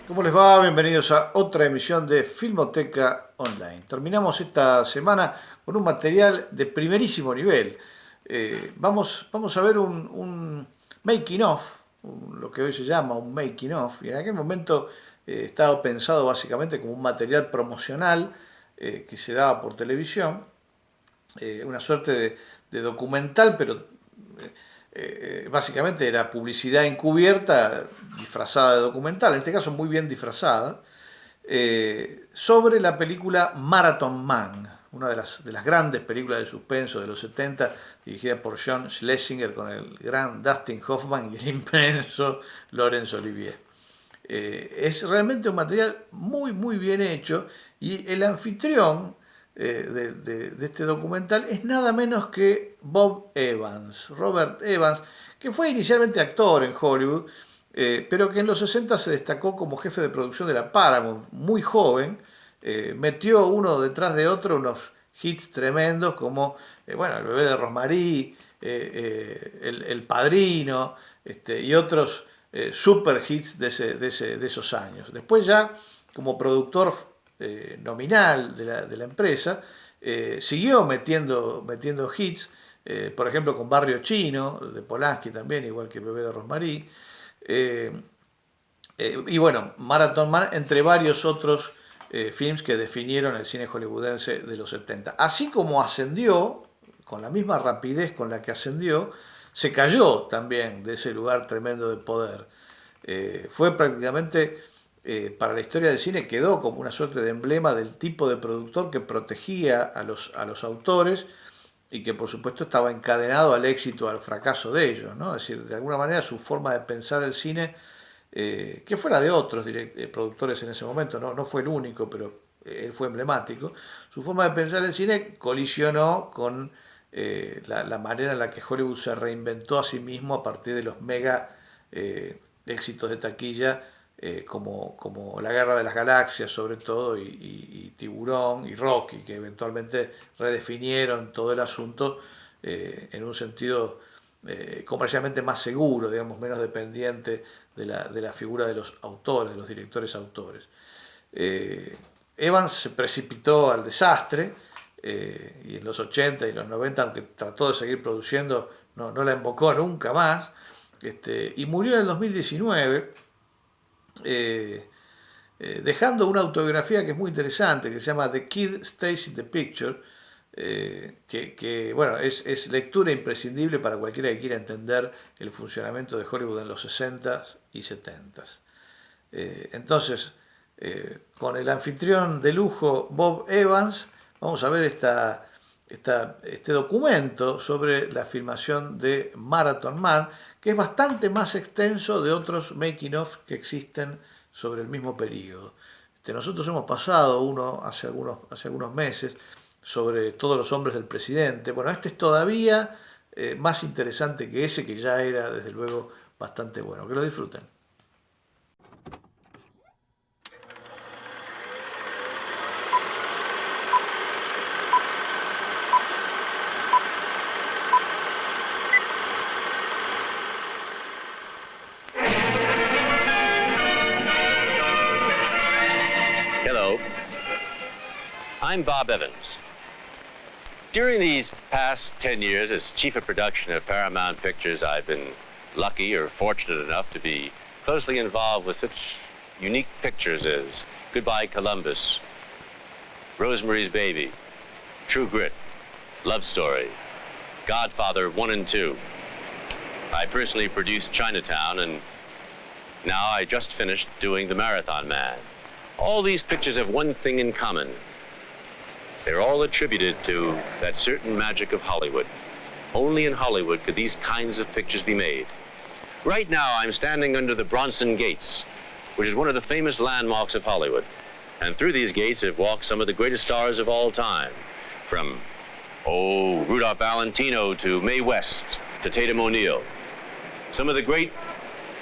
¿Cómo les va? Bienvenidos a otra emisión de Filmoteca Online. Terminamos esta semana con un material de primerísimo nivel. Vamos a ver un making of, lo que hoy se llama un making of, y en aquel momento estaba pensado básicamente como un material promocional que se daba por televisión, una suerte de documental, pero básicamente era publicidad encubierta, disfrazada de documental, en este caso muy bien disfrazada, sobre la película Marathon Man, una de las grandes películas de suspenso de los 70, dirigida por John Schlesinger con el gran Dustin Hoffman y el inmenso Laurence Olivier. Es realmente un material muy bien hecho, y el anfitrión de este documental es nada menos que Robert Evans, que fue inicialmente actor en Hollywood, pero que en los 60 se destacó como jefe de producción de la Paramount, muy joven. Metió uno detrás de otro unos hits tremendos como El bebé de Rosemary, el Padrino, y otros super hits de esos años. Después ya como productor nominal de la empresa, siguió metiendo hits, por ejemplo con Barrio Chino, de Polanski también, igual que Bebé de Rosemary, y bueno, Marathon Man, entre varios otros films que definieron el cine hollywoodense de los 70. Así como ascendió, con la misma rapidez con la que ascendió, se cayó también de ese lugar tremendo de poder. Fue prácticamente, para la historia del cine, quedó como una suerte de emblema del tipo de productor que protegía a los autores y que por supuesto estaba encadenado al éxito, al fracaso de ellos, ¿no? Es decir, de alguna manera su forma de pensar el cine, que fuera de otros productores en ese momento, no fue el único, pero él fue emblemático. Su forma de pensar el cine colisionó con la manera en la que Hollywood se reinventó a sí mismo a partir de los mega éxitos de taquilla, como La Guerra de las Galaxias sobre todo, y Tiburón y Rocky, que eventualmente redefinieron todo el asunto en un sentido comercialmente más seguro, digamos, menos dependiente de la figura de los autores, de los directores autores. Evans se precipitó al desastre, y en los 80 y los 90, aunque trató de seguir produciendo, no la invocó nunca más, y murió en el 2019, dejando una autobiografía que es muy interesante, que se llama The Kid Stays in the Picture, que bueno, es lectura imprescindible para cualquiera que quiera entender el funcionamiento de Hollywood en los 60s y 70s. Entonces, con el anfitrión de lujo Bob Evans, vamos a ver este documento sobre la filmación de Marathon Man, que es bastante más extenso de otros making of que existen sobre el mismo periodo. Nosotros hemos pasado uno hace algunos meses sobre Todos los hombres del presidente. Bueno, este es todavía más interesante que ese, que ya era desde luego bastante bueno. Que lo disfruten. Hello, I'm Bob Evans. During these past 10 years as chief of production of Paramount Pictures, I've been lucky or fortunate enough to be closely involved with such unique pictures as Goodbye Columbus, Rosemary's Baby, True Grit, Love Story, Godfather 1 and 2. I personally produced Chinatown, and now I just finished doing The Marathon Man. All these pictures have one thing in common. They're all attributed to that certain magic of Hollywood. Only in Hollywood could these kinds of pictures be made. Right now, I'm standing under the Bronson Gates, which is one of the famous landmarks of Hollywood. And through these gates have walked some of the greatest stars of all time, from, Rudolph Valentino to Mae West to Tatum O'Neal. Some of the great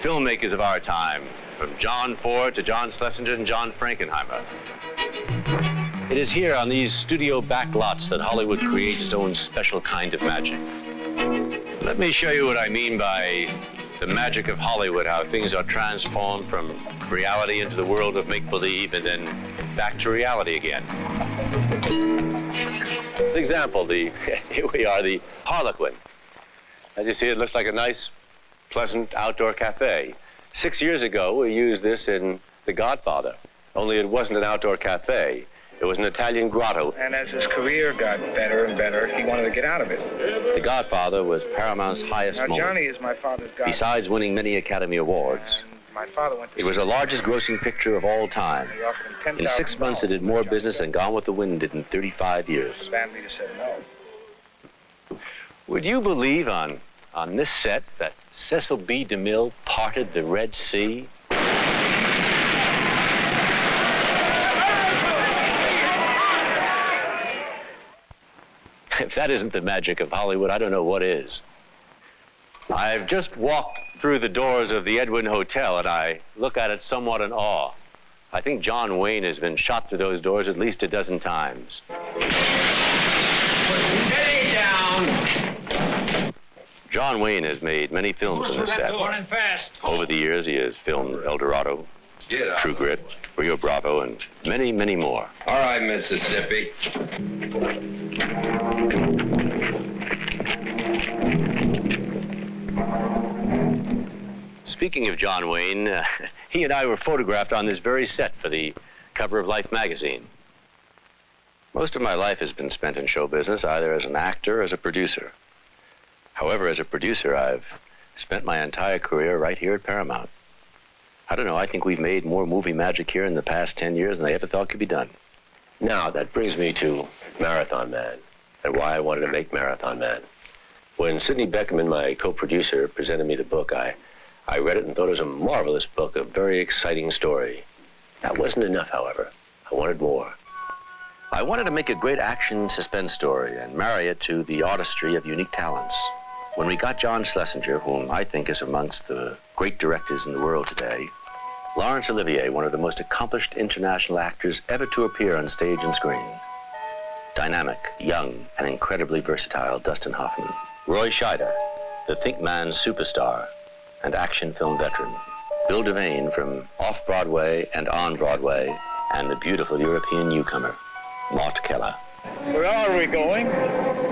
filmmakers of our time, from John Ford to John Schlesinger and John Frankenheimer. It is here on these studio backlots that Hollywood creates its own special kind of magic. Let me show you what I mean by the magic of Hollywood, how things are transformed from reality into the world of make-believe and then back to reality again. For example, here we are, the Harlequin. As you see, it looks like a nice, pleasant outdoor cafe. 6 years ago, we used this in The Godfather, only it wasn't an outdoor cafe. It was an Italian grotto. And as his career got better and better, he wanted to get out of it. The Godfather was Paramount's highest moment. Johnny is my father's godfather. Besides winning many Academy Awards, my father went to it was the largest grossing picture of all time. In 6 months, it did more business than Gone with the Wind did in 35 years. The band leader said no. Would you believe on this set that Cecil B. DeMille parted the Red Sea? If that isn't the magic of Hollywood, I don't know what is. I've just walked through the doors of the Edwin Hotel, and I look at it somewhat in awe. I think John Wayne has been shot through those doors at least a dozen times. Steady down! John Wayne has made many films on this set. Over the years, he has filmed El Dorado, True Grit, Rio Bravo, and many, many more. All right, Mississippi. Speaking of John Wayne, he and I were photographed on this very set for the cover of Life magazine. Most of my life has been spent in show business, either as an actor or as a producer. However, as a producer, I've spent my entire career right here at Paramount. I don't know, I think we've made more movie magic here in the past 10 years than I ever thought could be done. Now, that brings me to Marathon Man, and why I wanted to make Marathon Man. When Sidney Beckerman, my co-producer, presented me the book, I read it and thought it was a marvelous book, a very exciting story. That wasn't enough, however. I wanted more. I wanted to make a great action suspense story and marry it to the artistry of unique talents. When we got John Schlesinger, whom I think is amongst the great directors in the world today, Laurence Olivier, one of the most accomplished international actors ever to appear on stage and screen, dynamic, young, and incredibly versatile Dustin Hoffman, Roy Scheider, the think man superstar and action film veteran, Bill Devane from off-Broadway and on Broadway, and the beautiful European newcomer, Mort Keller. Where are we going?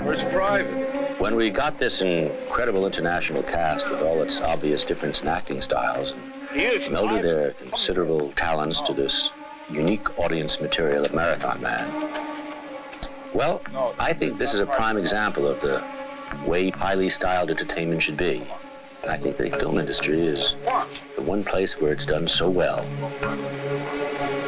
Where's Private? When we got this incredible international cast with all its obvious difference in acting styles, and melded their considerable talents to this unique audience material of Marathon Man, well, I think this is a prime example of the way highly styled entertainment should be. And I think the film industry is the one place where it's done so well.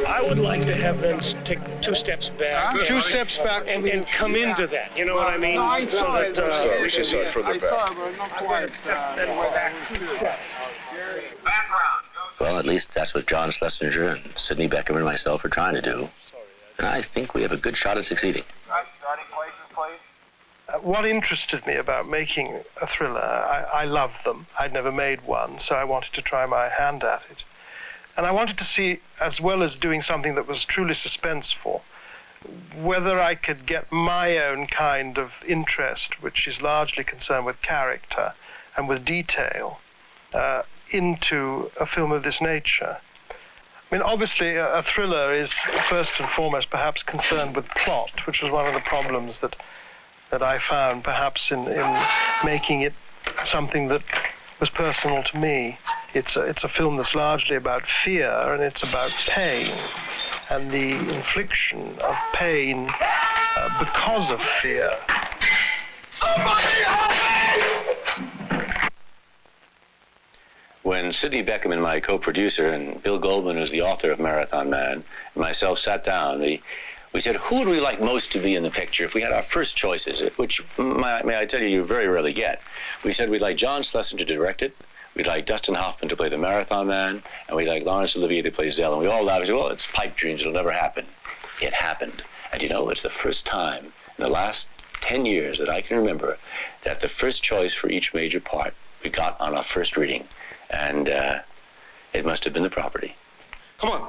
I would like to have them take 2 steps back. 2 steps back. And come into that, you know what I mean? Sorry, we should start further back. Well, at least that's what John Schlesinger and Sidney Beckerman and myself are trying to do. And I think we have a good shot at succeeding. What interested me about making a thriller, I love them. I'd never made one, so I wanted to try my hand at it. And I wanted to see, as well as doing something that was truly suspenseful, whether I could get my own kind of interest, which is largely concerned with character and with detail, into a film of this nature. I mean, obviously, a thriller is first and foremost perhaps concerned with plot, which was one of the problems that I found perhaps in making it something that was personal to me. It's a film that's largely about fear, and it's about pain, and the infliction of pain because of fear. When Sidney Beckerman, my co-producer, and Bill Goldman, who's the author of Marathon Man, and myself sat down, we said, who would we like most to be in the picture if we had our first choices, which, may I tell you, you very rarely get. We said we'd like John Schlesinger to direct it, we'd like Dustin Hoffman to play the Marathon Man, and we'd like Laurence Olivier to play Zell. And we all laughed and said, well, it's pipe dreams, it'll never happen. It happened. And you know, it's the first time in the last 10 years that I can remember that the first choice for each major part we got on our first reading. And it must have been the property. Come on.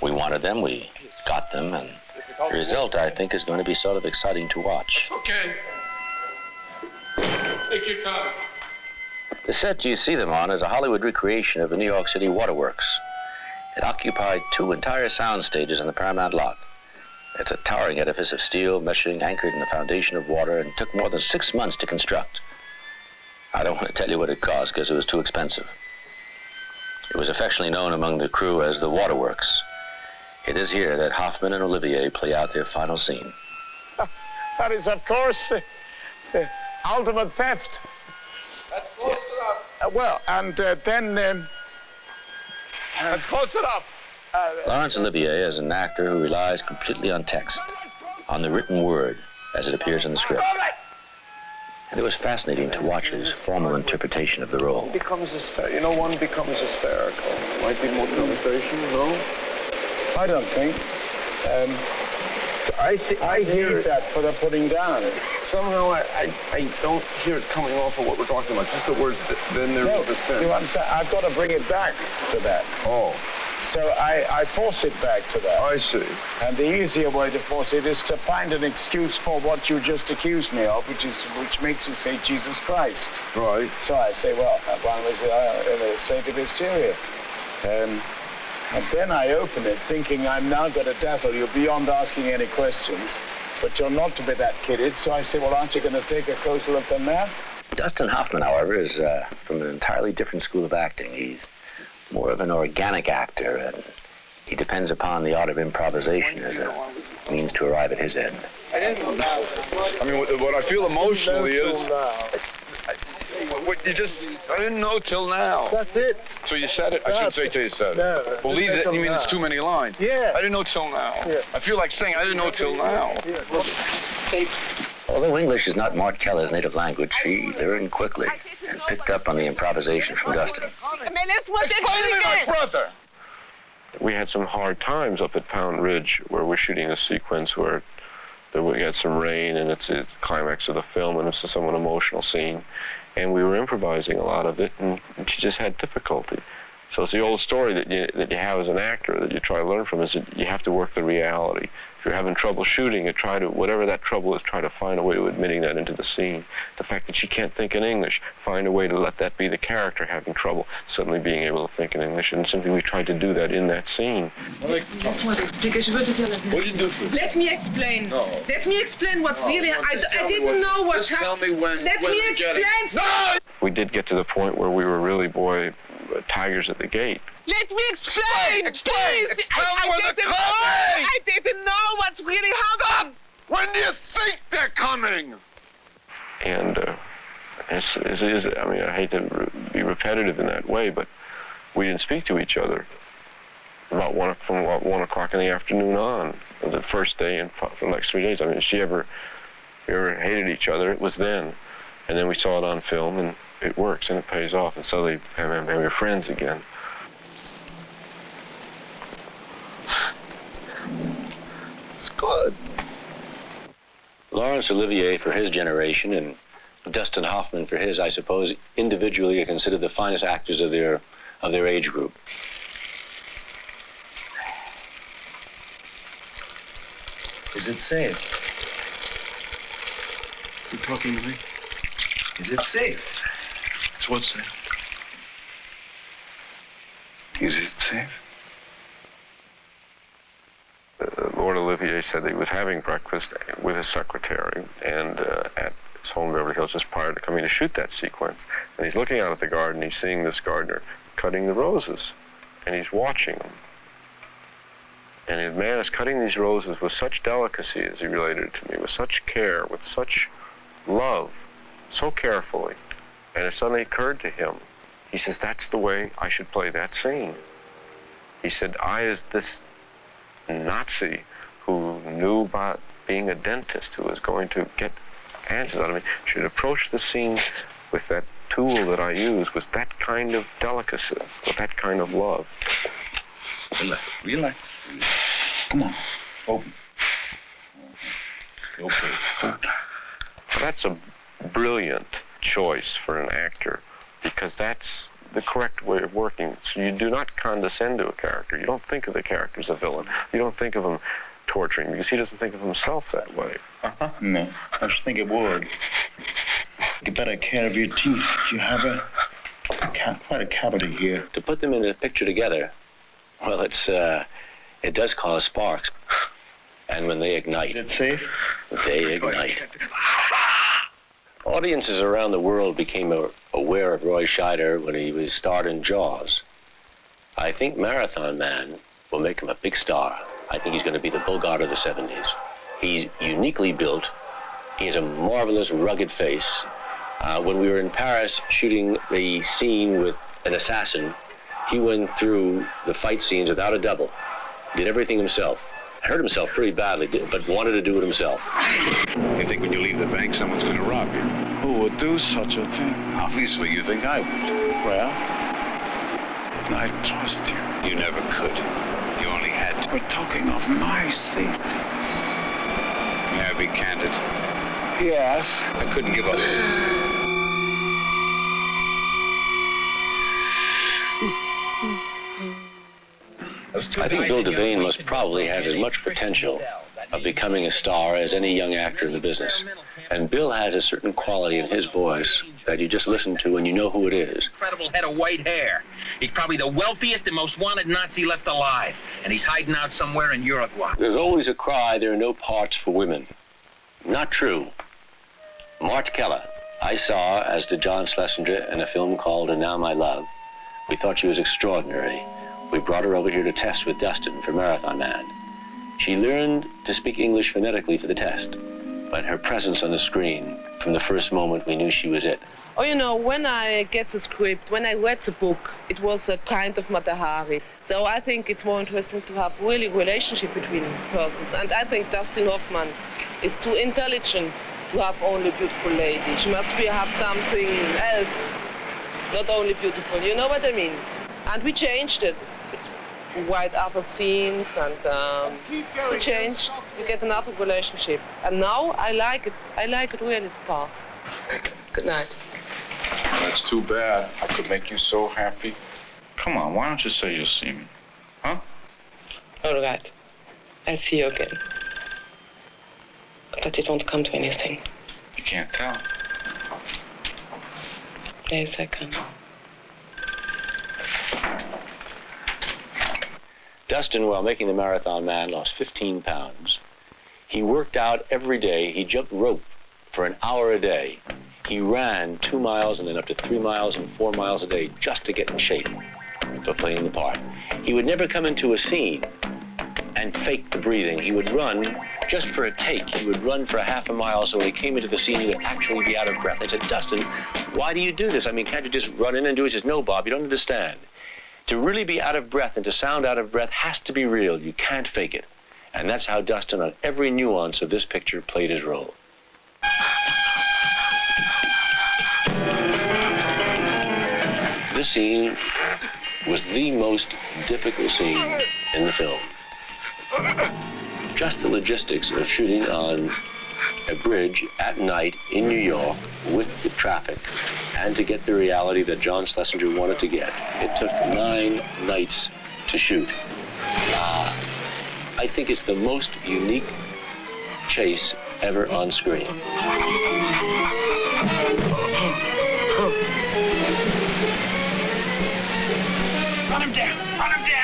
We wanted them, we got them, and the result, I think, is going to be sort of exciting to watch. Okay. Take your time. The set you see them on is a Hollywood recreation of the New York City waterworks. It occupied 2 entire sound stages on the Paramount lot. It's a towering edifice of steel meshing anchored in the foundation of water and took more than 6 months to construct. I don't want to tell you what it cost because it was too expensive. It was affectionately known among the crew as the waterworks. It is here that Hoffman and Olivier play out their final scene. That is, of course, the ultimate theft. That's close enough. Well, and then... That's close enough. Laurence Olivier is an actor who relies completely on text, on the written word as it appears in the script. And it was fascinating to watch his formal interpretation of the role. One becomes hysterical. Might be more conversation, no? I don't think. I hear that for the putting down. Somehow I don't hear it coming off of what we're talking about. Just the words, then there's No, the sense. you understand? I've got to bring it back to that. Oh, So I force it back to that. I see. And the easier way to force it is to find an excuse for what you just accused me of, which makes you say Jesus Christ. Right. So I say, well, one was the sake of hysteria. And then I open it, thinking I'm now going to dazzle you beyond asking any questions. But you're not to be that kidded. So I say, well, aren't you going to take a closer look than that? Dustin Hoffman, however, is from an entirely different school of acting. He's more of an organic actor, and he depends upon the art of improvisation as a means to arrive at his end. I mean, what I feel emotionally is... What you just... I didn't know till now. That's it. So you said it? I shouldn't say till you said it. No. Believe it, you mean it's too many lines? Yeah. I didn't know till now. Yeah. I feel like saying I didn't know till now. Although English is not Mort Keller's native language, she learned quickly and picked up on the improvisation from Dustin. Explain to me, my brother! We had some hard times up at Pound Ridge where we're shooting a sequence where we had some rain and it's the climax of the film and it's a somewhat emotional scene. And we were improvising a lot of it and she just had difficulty. So it's the old story that you have as an actor that you try to learn from is that you have to work the reality. If you're having trouble shooting, you try to, whatever that trouble is, try to find a way of admitting that into the scene. The fact that she can't think in English, find a way to let that be the character having trouble, suddenly being able to think in English. And simply we tried to do that in that scene. Laisse-moi t'expliquer, je veux te dire la vérité. What did you do for me? Let me explain. No. Let me explain what's really... Just tell I me didn't know what Just tell me when... Let when me you're getting- explain. No! We did get to the point where we were really, tigers at the gate. Let me explain. Explain. Please. Explain when they're coming. I didn't know what's really happening. When do you think they're coming? And I mean, I hate to be repetitive in that way, but we didn't speak to each other from about 1 o'clock in the afternoon on, the first day and for the next 3 days. I mean, if we ever hated each other, it was then. And then we saw it on film, and it works, and it pays off, and suddenly we're friends again. It's good. Laurence Olivier for his generation and Dustin Hoffman for his, I suppose, individually are considered the finest actors of their age group. Is it safe? You're talking to me? Is it safe? It's what safe? Is it safe? Lord Olivier said that he was having breakfast with his secretary and at his home in Beverly Hills just prior to coming to shoot that sequence. And he's looking out at the garden, he's seeing this gardener cutting the roses, and he's watching them. And the man is cutting these roses with such delicacy, as he related it to me, with such care, with such love, so carefully. And it suddenly occurred to him, he says, that's the way I should play that scene. He said, I, as this Nazi who knew about being a dentist, who was going to get answers out of me, should approach the scene with that tool that I use, with that kind of delicacy, with that kind of love. Relax. Come on. Open. Okay. That's a brilliant choice for an actor, because that's the correct way of working. So you do not condescend to a character. You don't think of the character as a villain. You don't think of him torturing, because he doesn't think of himself that way. No, I just think it would. Get better care of your teeth. You have quite a cavity here. To put them in a picture together, well, it does cause sparks. And when they ignite... Is it safe? They ignite. Audiences around the world became aware of Roy Scheider when he was starred in Jaws. I think Marathon Man will make him a big star. I think he's going to be the Bogart of the 70s. He's uniquely built. He has a marvelous, rugged face. When we were in Paris shooting the scene with an assassin, he went through the fight scenes without a double. Did everything himself. Hurt himself pretty badly, but wanted to do it himself. You think when you leave the bank, someone's going to rob you? Who would do such a thing? Obviously, you think I would. Well, I trust you. You never could. You only had to. We're talking of my safety. May I be candid? Yes. I couldn't give up. I think Bill Devane most probably has as much potential of becoming a star as any young actor in the business. And Bill has a certain quality in his voice that you just listen to and you know who it is. Incredible head of white hair. He's probably the wealthiest and most wanted Nazi left alive. And he's hiding out somewhere in Uruguay. There's always a cry, there are no parts for women. Not true. Mart Keller, I saw, as did John Schlesinger, in a film called And Now My Love. We thought she was extraordinary. We brought her over here to test with Dustin for Marathon Man. She learned to speak English phonetically for the test, but her presence on the screen, from the first moment we knew she was it. Oh, you know, when I get the script, when I read the book, it was a kind of Mata Hari. So I think it's more interesting to have really relationship between persons. And I think Dustin Hoffman is too intelligent to have only a beautiful lady. She must have something else, not only beautiful. You know what I mean? And we changed it. White other scenes, and we changed. We get another relationship. And now I like it. I like it really, Spa. Good night. That's too bad. I could make you so happy. Come on, why don't you say you'll see me? Huh? All right. I'll see you again. But it won't come to anything. You can't tell. Yes, I can. Dustin, while making the Marathon Man, lost 15 pounds. He worked out every day. He jumped rope for an hour a day. He ran 2 miles and then up to 3 miles and 4 miles a day just to get in shape for playing the part. He would never come into a scene and fake the breathing. He would run just for a take. He would run for a half a mile, so when he came into the scene, he would actually be out of breath. I said, Dustin, why do you do this? I mean, can't you just run in and do it? He says, no, Bob, you don't understand. To really be out of breath and to sound out of breath has to be real. You can't fake it. And that's how Dustin, on every nuance of this picture, played his role. This scene was the most difficult scene in the film. Just the logistics of shooting on a bridge at night in New York with the traffic, and to get the reality that John Schlesinger wanted to get. It took 9 nights to shoot. I think it's the most unique chase ever on screen. Run him down! Run him down!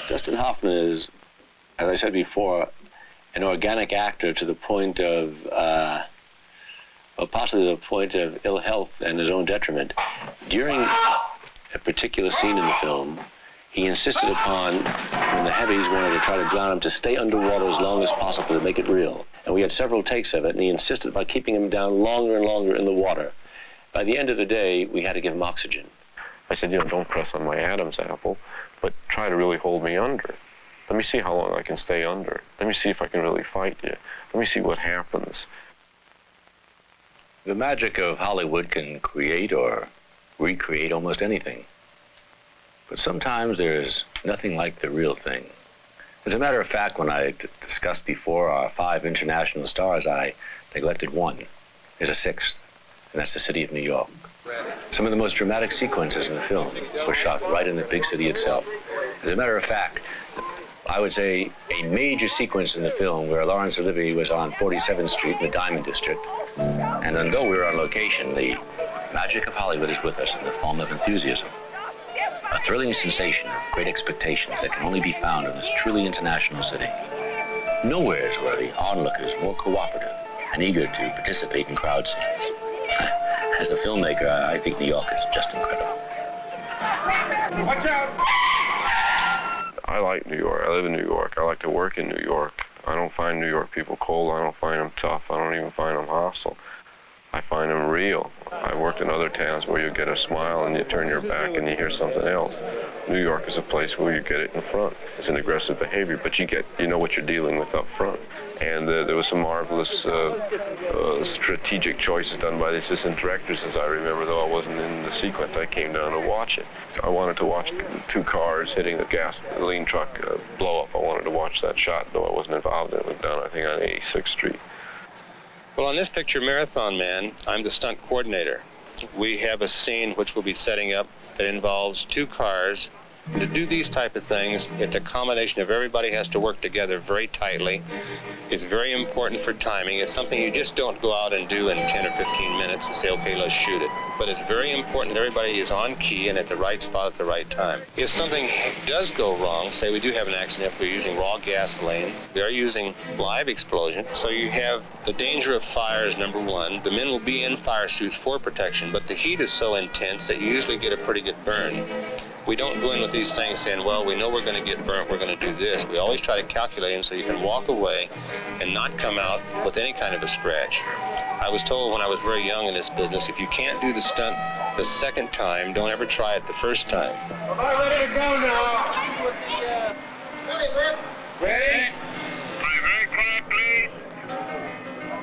Dustin Hoffman is, as I said before, an organic actor to the point of, well, possibly the point of ill health and his own detriment. During a particular scene in the film, he insisted upon, when the heavies wanted to try to drown him, to stay underwater as long as possible to make it real. And we had several takes of it, and he insisted by keeping him down longer and longer in the water. By the end of the day, we had to give him oxygen. I said, you know, don't press on my Adam's apple, but try to really hold me under. Let me see how long I can stay under. Let me see if I can really fight you. Let me see what happens. The magic of Hollywood can create or recreate almost anything. But sometimes there is nothing like the real thing. As a matter of fact, when I discussed before our 5 international stars, I neglected one. There's a 6th, and that's the city of New York. Some of the most dramatic sequences in the film were shot right in the big city itself. As a matter of fact, I would say a major sequence in the film where Laurence Olivier was on 47th Street in the Diamond District, and though we were on location, the magic of Hollywood is with us in the form of enthusiasm. A thrilling sensation of great expectations that can only be found in this truly international city. Nowhere is where the onlookers more cooperative and eager to participate in crowd scenes. As a filmmaker, I think New York is just incredible. Watch out! I like New York. I live in New York. I like to work in New York. I don't find New York people cold. I don't find them tough. I don't even find them hostile. I find them real. I've worked in other towns where you get a smile and you turn your back and you hear something else. New York is a place where you get it in front. It's an aggressive behavior, but you know what you're dealing with up front. And there was some marvelous strategic choices done by the assistant directors, as I remember, though I wasn't in the sequence. I came down to watch it. I wanted to watch two cars hitting a gasoline truck blow up. I wanted to watch that shot, though I wasn't involved in it. It was down, I think, on 86th Street. Well, on this picture, Marathon Man, I'm the stunt coordinator. We have a scene which we'll be setting up that involves two cars. And to do these type of things, it's a combination of everybody has to work together very tightly. It's very important for timing. It's something you just don't go out and do in 10 or 15 minutes and say, okay, let's shoot it. But it's very important that everybody is on key and at the right spot at the right time. If something does go wrong, say we do have an accident, we're using raw gasoline, we are using live explosion, so you have the danger of fire is number one. The men will be in fire suits for protection, but the heat is so intense that you usually get a pretty good burn. We don't go in with these things saying, well, we know we're going to get burnt, we're going to do this. We always try to calculate them so you can walk away and not come out with any kind of a scratch. I was told when I was very young in this business, if you can't do the stunt the second time, don't ever try it the first time. All right, ready to go now. Ready? Very quiet, please.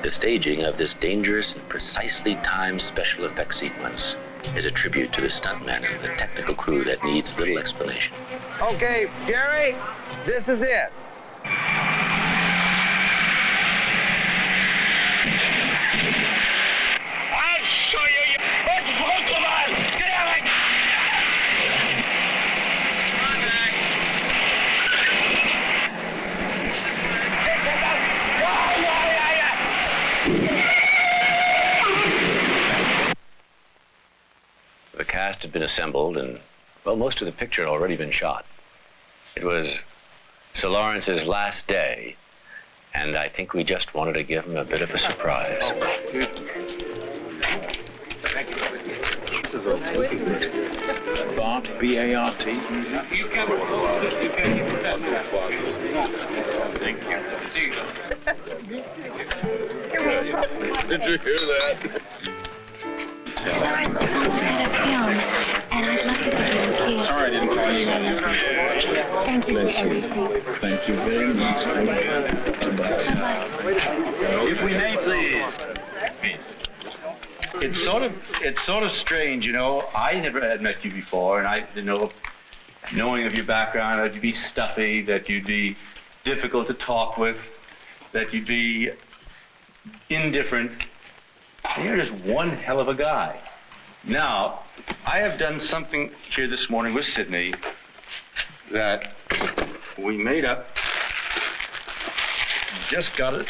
The staging of this dangerous and precisely timed special effects sequence is a tribute to the stuntmen and the technical crew that needs little explanation. Okay, Jerry, this is it. I'll show you. Come on. Get out of here. The cast had been assembled and, well, most of the picture had already been shot. It was Sir Lawrence's last day, and I think we just wanted to give him a bit of a surprise. Bart, B-A-R-T. You cover it. Thank you. Did you hear that? And I'd love to go to the key. Sorry I didn't call you. Thank you. Bless you. Thank you very much. If we may, please. It's sort of strange, you know. I never had met you before, and I didn't know, knowing of your background, that you'd be stuffy, that you'd be difficult to talk with, that you'd be indifferent. And you're just one hell of a guy. Now, I have done something here this morning with Sydney that we made up. Just got it.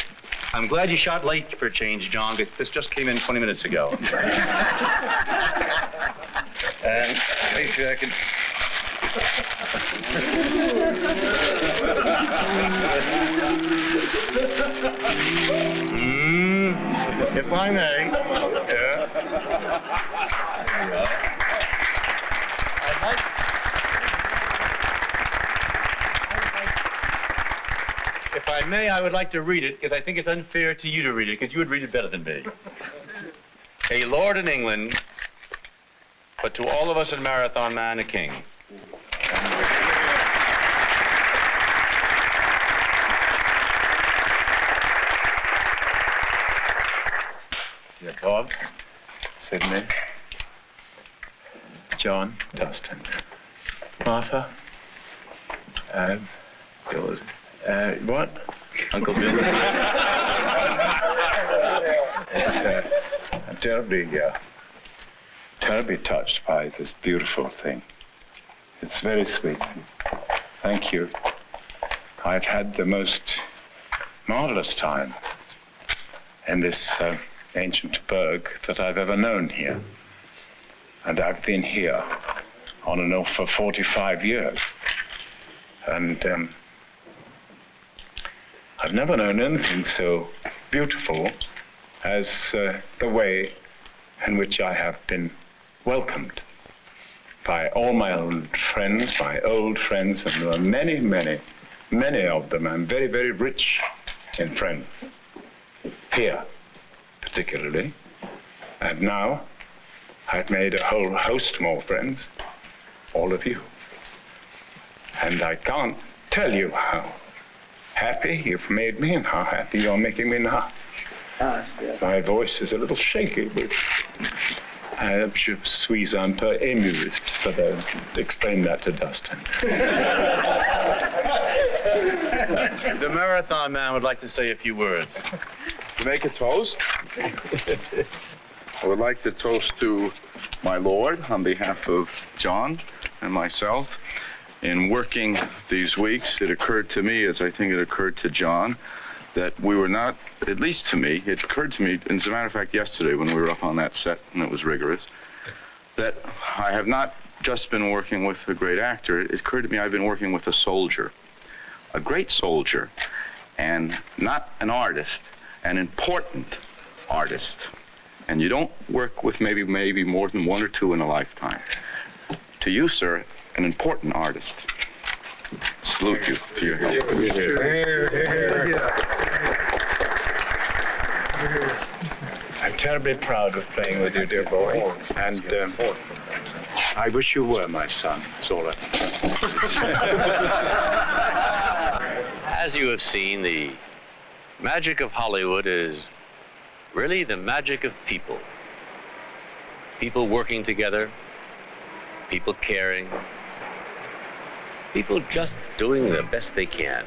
I'm glad you shot late for a change, John, because this just came in 20 minutes ago. And wait a second. If I may. Yeah. If I may, I would like to read it, because I think it's unfair to you to read it, because you would read it better than me. A lord in England, but to all of us in Marathon Man, a king. Dear Bob, Sydney, John, Dustin, Martha, Bill, what? Uncle Bill. I'm terribly touched by this beautiful thing. It's very sweet. Thank you. I've had the most marvelous time in this ancient burg that I've ever known here. And I've been here on and off for 45 years. And I've never known anything so beautiful as the way in which I have been welcomed by all my old friends, my old friends, and there are many, many, many of them. I'm very, very rich in friends, here particularly. And now I've made a whole host more friends, all of you. And I can't tell you how happy you've made me and how happy you're making me now. My voice is a little shaky, but je suis un peu ému, but I'll explain that to Dustin. The marathon man would like to say a few words. To make a toast, I would like to toast to my Lord on behalf of John and myself. In working these weeks, it occurred to me, as I think it occurred to John, that we were not, at least to me, it occurred to me, and as a matter of fact, yesterday when we were up on that set, and it was rigorous, that I have not just been working with a great actor. It occurred to me I've been working with a soldier, a great soldier, and not an artist, an important artist. And you don't work with maybe more than one or two in a lifetime. To you, sir, an important artist. Salute you for your help. I'm terribly proud of playing with you, dear boy. And I wish you were my son. That's all I can say. As you have seen, the magic of Hollywood is really the magic of people. People working together, people caring, people just doing the best they can.